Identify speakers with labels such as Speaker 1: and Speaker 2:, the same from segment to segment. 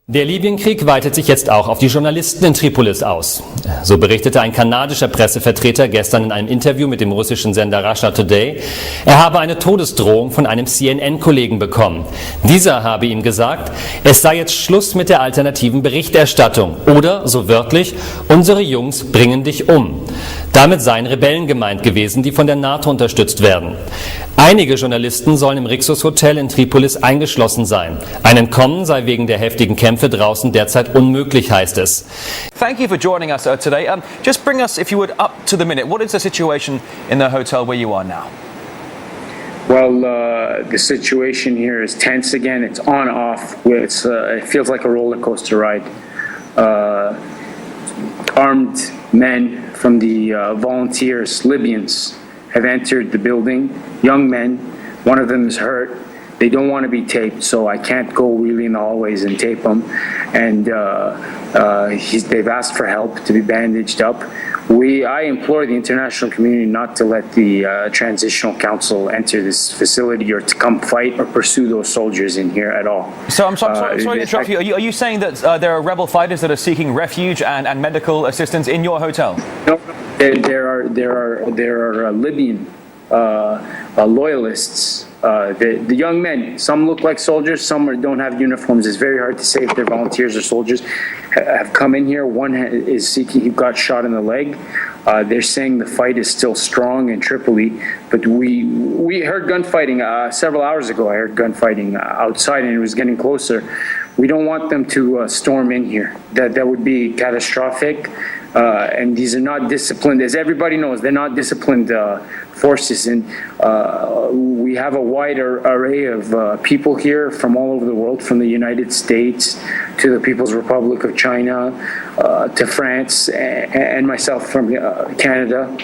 Speaker 1: Der Libyenkrieg weitet sich jetzt auch auf die Journalisten in Tripolis aus. So berichtete ein kanadischer Pressevertreter gestern in einem Interview mit dem russischen Sender Russia Today, er habe eine Todesdrohung von einem CNN-Kollegen bekommen. Dieser habe ihm gesagt, es sei jetzt Schluss mit der alternativen Berichterstattung oder, so wörtlich, unsere Jungs bringen dich um. Damit seien Rebellen gemeint gewesen, die von der NATO unterstützt werden. Einige Journalisten sollen im Rixos Hotel in Tripolis eingeschlossen sein. Ein Entkommen sei wegen der heftigen Kämpfe draußen derzeit unmöglich, heißt es.
Speaker 2: Thank you for joining us today. Just bring us, if you would, up to the minute. What is the situation in the hotel where you are now?
Speaker 3: Well, the situation here is tense again. It's on, off. It feels like a roller coaster ride. Armed men from the volunteers, Libyans, have entered the building. Young men. One of them is hurt. They don't want to be taped, so I can't go really in the hallways and tape them. And they've asked for help to be bandaged up. I implore the international community not to let the Transitional Council enter this facility or to come fight or pursue those soldiers in here at all.
Speaker 2: So I'm sorry to interrupt you. Are you saying that there are rebel fighters that are seeking refuge and medical assistance in your hotel?
Speaker 3: No, there are Libyan loyalists. The young men, some look like soldiers, some don't have uniforms. It's very hard to say if they're volunteers or soldiers, have come in here. One is seeking, he got shot in the leg. They're saying the fight is still strong in Tripoli, but we heard gunfighting several hours ago. I heard gunfighting outside and it was getting closer. We don't want them to storm in here. That would be catastrophic. And these are not disciplined, as everybody knows, they're not disciplined forces. And we have a wide array of people here from all over the world, from the United States to the People's Republic of China, to France, and myself from Canada.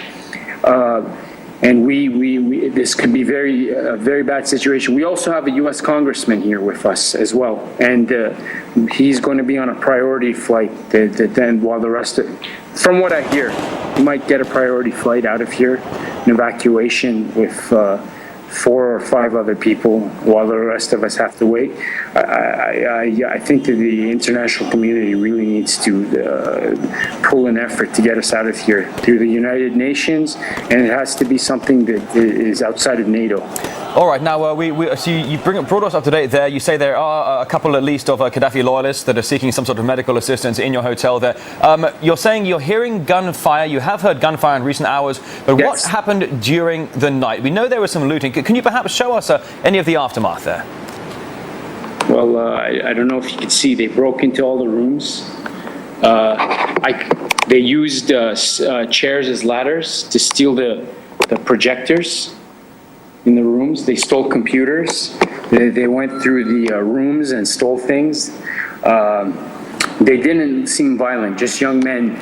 Speaker 3: And this could be a very bad situation. We also have a U.S. congressman here with us as well, and he's going to be on a priority flight. Then, while the rest from what I hear, he might get a priority flight out of here, an evacuation with 4 or 5 other people, while the rest of us have to wait. I think that the international community really needs to pull an effort to get us out of here through the United Nations, and it has to be something that is outside of NATO.
Speaker 2: All right, now so you brought us up to date there. You say there are a couple at least of Gaddafi loyalists that are seeking some sort of medical assistance in your hotel there. You're saying you're hearing gunfire. You have heard gunfire in recent hours, but yes. What happened during the night? We know there was some looting. Can you perhaps show us any of the aftermath there?
Speaker 3: Well, I don't know if you could see. They broke into all the rooms. They used chairs as ladders to steal the projectors in the rooms. They stole computers. They went through the rooms and stole things. They didn't seem violent, just young men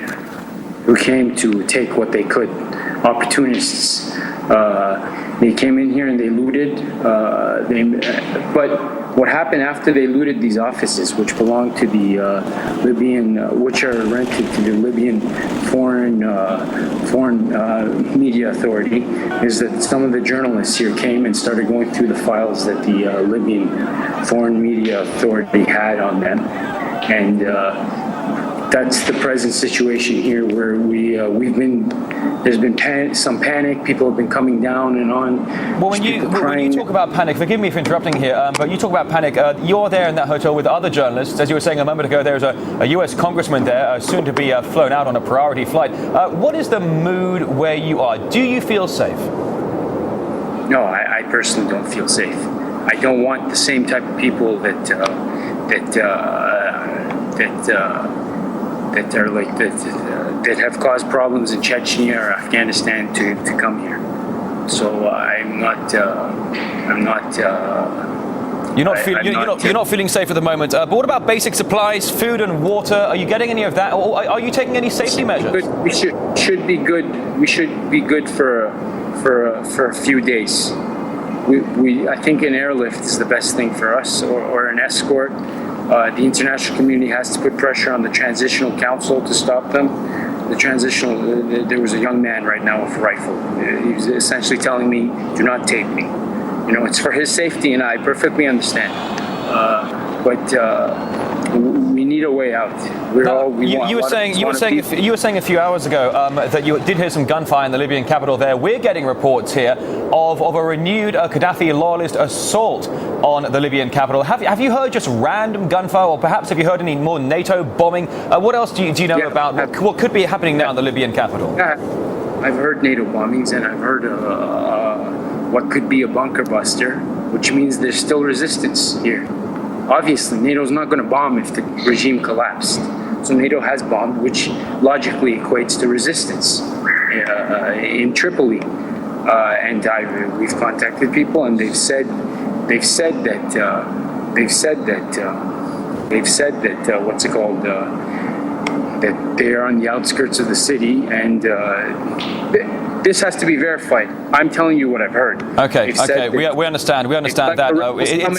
Speaker 3: who came to take what they could, opportunists. They came in here and they looted. But what happened after they looted these offices, which belong to the Libyan, which are rented to the Libyan Foreign Media Authority, is that some of the journalists here came and started going through the files that the Libyan Foreign Media Authority had on them, and that's the present situation here, where there's been some panic. People have been coming down and on.
Speaker 2: Well, when you talk about panic, forgive me for interrupting here, but you talk about panic. You're there in that hotel with other journalists. As you were saying a moment ago, there's a U.S. congressman there, soon to be flown out on a priority flight. What is the mood where you are? Do you feel safe?
Speaker 3: No, I personally don't feel safe. I don't want the same type of people that are like that have caused problems in Chechnya or Afghanistan to come here. So I'm not.
Speaker 2: You're not feeling safe at the moment. But what about basic supplies, food and water? Are you getting any of that, or are you taking any safety measures?
Speaker 3: We should be good. We should be good for a few days. I think an airlift is the best thing for us, or an escort. The international community has to put pressure on the Transitional Council to stop them. There was a young man right now with a rifle. He was essentially telling me, do not tape me. You know, it's for his safety, and I perfectly understand. But We need a way out.
Speaker 2: You were saying a few hours ago that you did hear some gunfire in the Libyan capital there. We're getting reports here of a renewed Gaddafi loyalist assault on the Libyan capital. Have you heard just random gunfire, or perhaps have you heard any more NATO bombing? What else do you know about what could be happening now in the Libyan capital?
Speaker 3: I've heard NATO bombings, and I've heard what could be a bunker buster, which means there's still resistance here. Obviously, NATO's not going to bomb if the regime collapsed. So NATO has bombed, which logically equates to resistance in Tripoli. And we've contacted people, and they've said that that they are on the outskirts of the city, and this has to be verified. I'm telling you what I've heard.
Speaker 2: Okay. We understand that.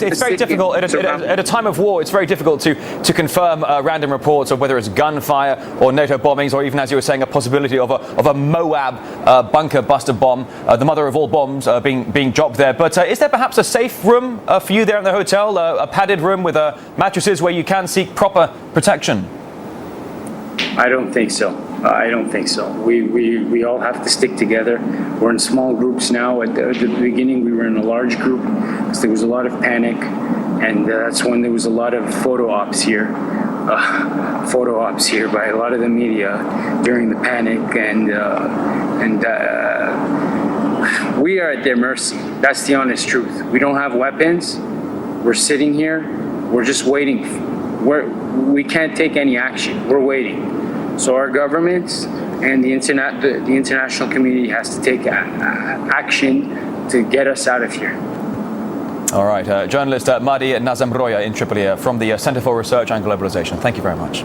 Speaker 2: It's very difficult at a time of war. It's very difficult to confirm random reports of whether it's gunfire or NATO bombings, or even, as you were saying, a possibility of a Moab bunker buster bomb, the mother of all bombs, being dropped there. But is there perhaps a safe room for you there in the hotel, a padded room with mattresses where you can seek proper protection?
Speaker 3: I don't think so. We all have to stick together. We're in small groups now. At the beginning, we were in a large group because there was a lot of panic, and that's when there was a lot of photo ops here by a lot of the media during the panic, and we are at their mercy. That's the honest truth. We don't have weapons. We're sitting here. We're just waiting. We can't take any action. We're waiting. So our governments and the international community has to take action to get us out of here.
Speaker 2: All right. Journalist Mahdi Nazemroya in Tripoli from the Center for Research and Globalization. Thank you very much.